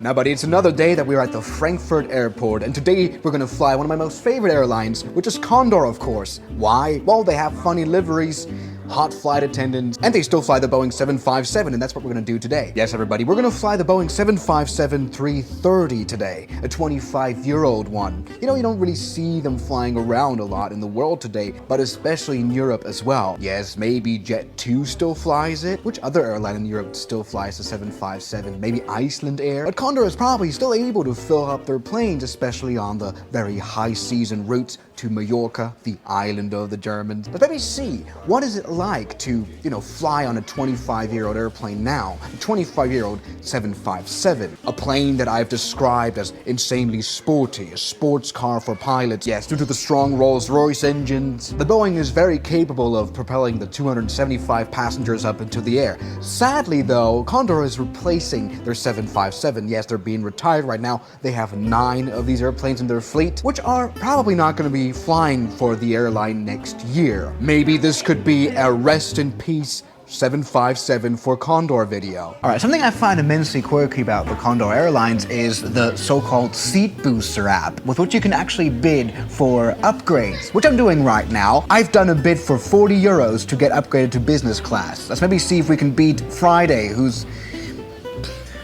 Now, buddy, it's another day that we're at the Frankfurt airport, and today we're gonna fly one of my most favorite airlines, which is Condor, of course. Why? Well, they have funny liveries, hot flight attendants, and they still fly the Boeing 757, and that's what we're gonna do today. Yes, everybody, we're gonna fly the Boeing 757-330 today, a 25-year-old one. You know, you don't really see them flying around a lot in the world today, but especially in Europe as well. Yes, maybe Jet2 still flies it. Which other airline in Europe still flies the 757? Maybe Iceland Air? But Condor is probably still able to fill up their planes, especially on the very high season routes to Mallorca, the island of the Germans. But let me see, what is it like to, fly on a 25-year-old airplane now? A 25-year-old 757. A plane that I've described as insanely sporty, a sports car for pilots. Yes, due to the strong Rolls-Royce engines, the Boeing is very capable of propelling the 275 passengers up into the air. Sadly, though, Condor is replacing their 757. Yes, they're being retired right now. They have 9 of these airplanes in their fleet, which are probably not going to be flying for the airline next year. Maybe this could be a rest in peace 757 for Condor video. Alright, something I find immensely quirky about the Condor Airlines is the so-called Seat Booster app, with which you can actually bid for upgrades, which I'm doing right now. I've done a bid for 40 euros to get upgraded to business class. Let's maybe see if we can beat Friday, who's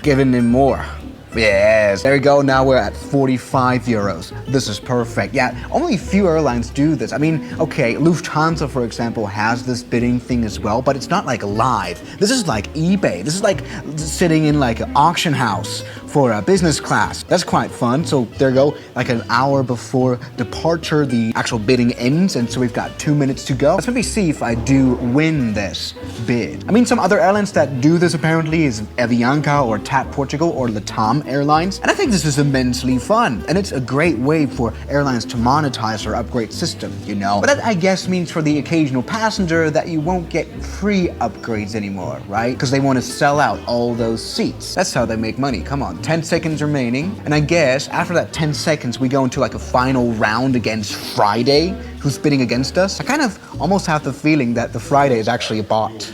giving him more. Yes, there we go. Now we're at 45 euros. This is perfect. Yeah, only few airlines do this. I mean, okay, Lufthansa, for example, has this bidding thing as well, but it's not like live. This is like eBay. This is like sitting in like an auction house for a business class. That's quite fun. So there you go, like an hour before departure, the actual bidding ends, and so we've got 2 minutes to go. Let's maybe see if I do win this bid. I mean, some other airlines that do this apparently is Avianca or TAP Portugal or Latam Airlines, and I think this is immensely fun, and it's a great way for airlines to monetize their upgrade system, But that, I guess, means for the occasional passenger that you won't get free upgrades anymore, right? Because they want to sell out all those seats. That's how they make money. Come on, 10 seconds remaining, and I guess after that 10 seconds we go into like a final round against Friday, who's bidding against us. I kind of almost have the feeling that the Friday is actually a bot.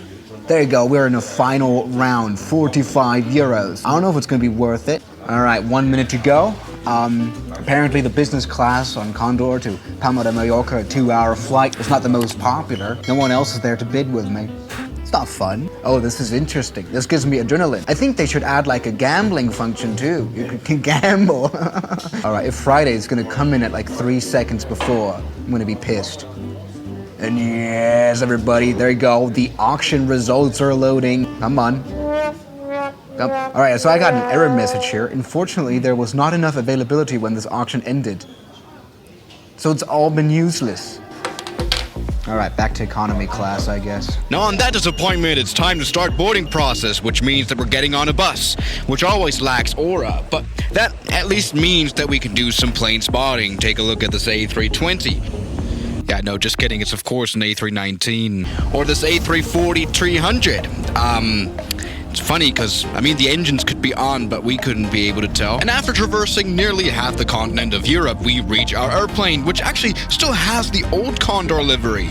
There you go, we're in a final round, 45 euros. I don't know if it's gonna be worth it. All right, 1 minute to go. Apparently the business class on Condor to Palma de Mallorca, a 2-hour flight, is not the most popular. No one else is there to bid with me. It's not fun. Oh, this is interesting. This gives me adrenaline. I think they should add like a gambling function too. You can gamble. All right, if Friday is gonna come in at like 3 seconds before, I'm gonna be pissed. And yes, everybody, there you go. The auction results are loading. Come on. All right, so I got an error message here. Unfortunately, there was not enough availability when this auction ended. So it's all been useless. All right, back to economy class, I guess. Now on that disappointment, it's time to start boarding process, which means that we're getting on a bus, which always lacks aura, but that at least means that we can do some plane spotting. Take a look at this A320. Yeah, no, just kidding. It's of course an A319 or this A340-300. It's funny because, the engines could be on, but we couldn't be able to tell. And after traversing nearly half the continent of Europe, we reach our airplane, which actually still has the old Condor livery.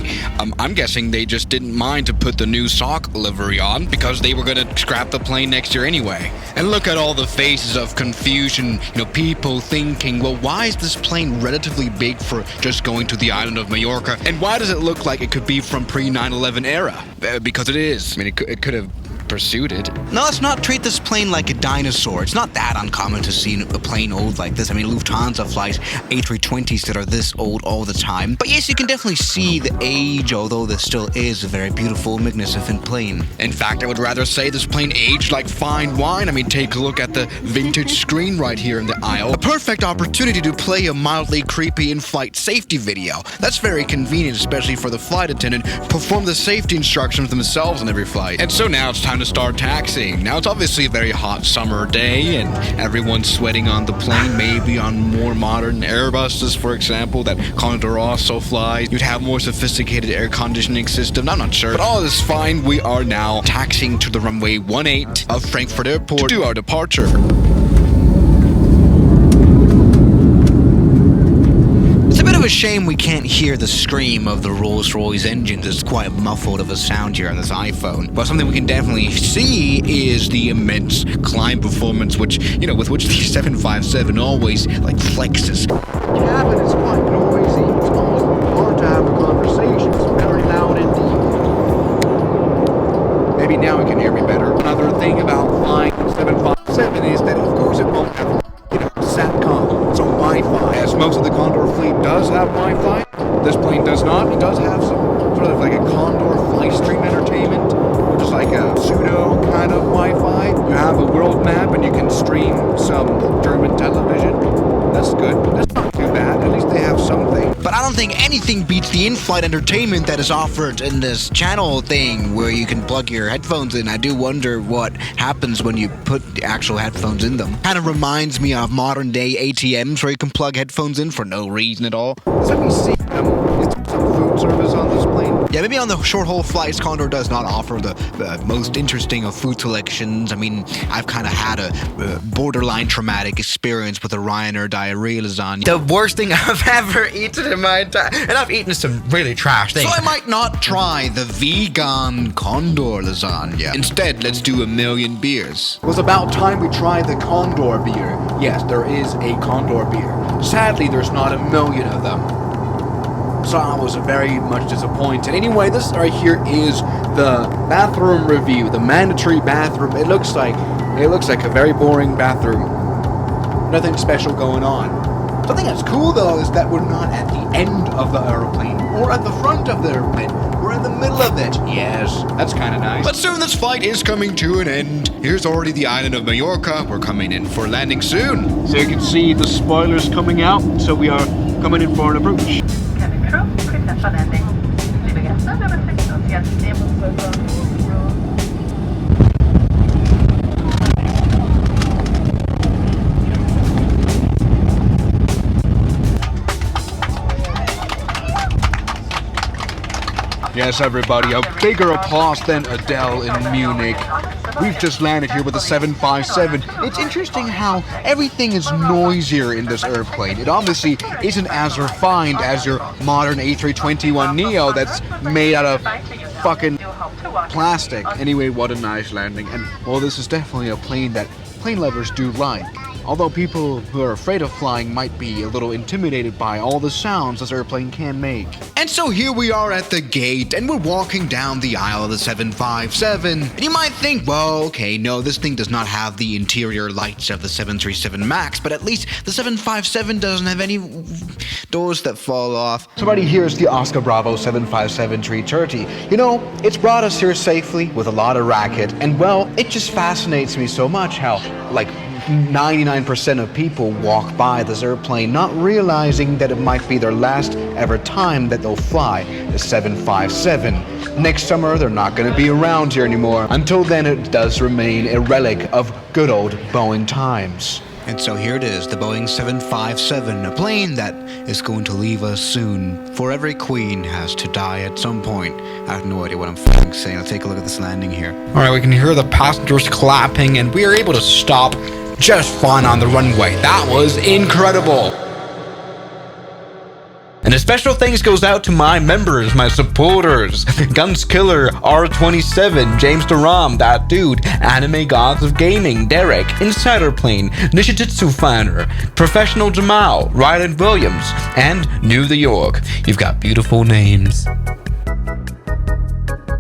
I'm guessing they just didn't mind to put the new SOC livery on because they were going to scrap the plane next year anyway. And look at all the faces of confusion, people thinking, well, why is this plane relatively big for just going to the island of Mallorca? And why does it look like it could be from pre-9/11 era? Because it is. It could have pursued it. Now, let's not treat this plane like a dinosaur. It's not that uncommon to see a plane old like this. Lufthansa flies A320s that are this old all the time. But yes, you can definitely see the age, although this still is a very beautiful, magnificent plane. In fact, I would rather say this plane aged like fine wine. Take a look at the vintage screen right here in the aisle. A perfect opportunity to play a mildly creepy in-flight safety video. That's very convenient, especially for the flight attendant. Perform the safety instructions themselves on every flight. And so now it's time to start taxiing. Now, it's obviously a very hot summer day and everyone's sweating on the plane, maybe on more modern Airbuses, for example, that Condor also flies. You'd have more sophisticated air conditioning system. I'm not sure, but all is fine. We are now taxiing to the runway 18 of Frankfurt Airport to do our departure. shame we can't hear the scream of the Rolls-Royce engines. It's quite muffled of a sound here on this iPhone. But something we can definitely see is the immense climb performance, which, you know, with which the 757 always, like, flexes. The cabin is quite noisy. It's almost hard to have a conversation. It's very loud indeed. Maybe now you can hear me better. Another thing about flying 757 is that, of course, it won't have, you know, SATCOM, so Wi-Fi. As most of the Condor fleet does have Wi-Fi, this plane does not. It does have some sort of like a Condor flight stream entertainment, which is like a pseudo kind of Wi-Fi. You have a world map and you can stream some German television. That's good. That's not too bad. At least they have something. But I don't think anything beats the in-flight entertainment that is offered in this channel thing where you can plug your headphones in. I do wonder what happens when you put the actual headphones in them. Kind of reminds me of modern day ATMs where you can plug headphones in for no reason at all. Let me see. Is there some food service on this plane? Yeah, maybe on the short-haul flights, Condor does not offer the most interesting of food selections. I mean, I've kind of had a borderline traumatic experience with a Ryanair diarrhea lasagna. The worst thing I've ever eaten in my entire... And I've eaten some really trash things. So I might not try the vegan Condor lasagna. Instead, let's do a million beers. It was about time we tried the Condor beer. Yes, there is a Condor beer. Sadly, there's not a million of them. So I was very much disappointed. Anyway, this right here is the bathroom review, the mandatory bathroom. It looks like a very boring bathroom. Nothing special going on. Something that's cool though is that we're not at the end of the aeroplane or at the front of the aeroplane. We're in the middle of it. Yes, that's kind of nice. But soon this flight is coming to an end. Here's already the island of Mallorca. We're coming in for landing soon. So you can see the spoilers coming out. So we are coming in for an approach. Yes, everybody, a bigger applause than Adele in Munich. We've just landed here with the 757. It's interesting how everything is noisier in this airplane. It obviously isn't as refined as your modern A321neo that's made out of fucking plastic. Anyway, what a nice landing. And, well, this is definitely a plane that plane lovers do like. Although people who are afraid of flying might be a little intimidated by all the sounds this airplane can make. And so here we are at the gate, and we're walking down the aisle of the 757. And you might think, well, okay, no, this thing does not have the interior lights of the 737 MAX, but at least the 757 doesn't have any doors that fall off. So right here is the Oscar Bravo 757-330. You know, it's brought us here safely with a lot of racket, and well, it just fascinates me so much how, like, 99% of people walk by this airplane not realizing that it might be their last ever time that they'll fly the 757. Next summer, they're not going to be around here anymore. Until then, it does remain a relic of good old Boeing times. And so here it is, the Boeing 757, a plane that is going to leave us soon. For every queen has to die at some point. I have no idea what I'm fucking saying. I'll take a look at this landing here. Alright, we can hear the passengers clapping, and we are able to stop just fine on the runway. That was incredible. And a special thanks goes out to my members, my supporters. Guns Killer, R27, James Duram, that dude, Anime Gods of Gaming, Derek, Insider Plane, Nishijitsu Fanner, Professional Jamal, Ryland Williams, and New York. You've got beautiful names.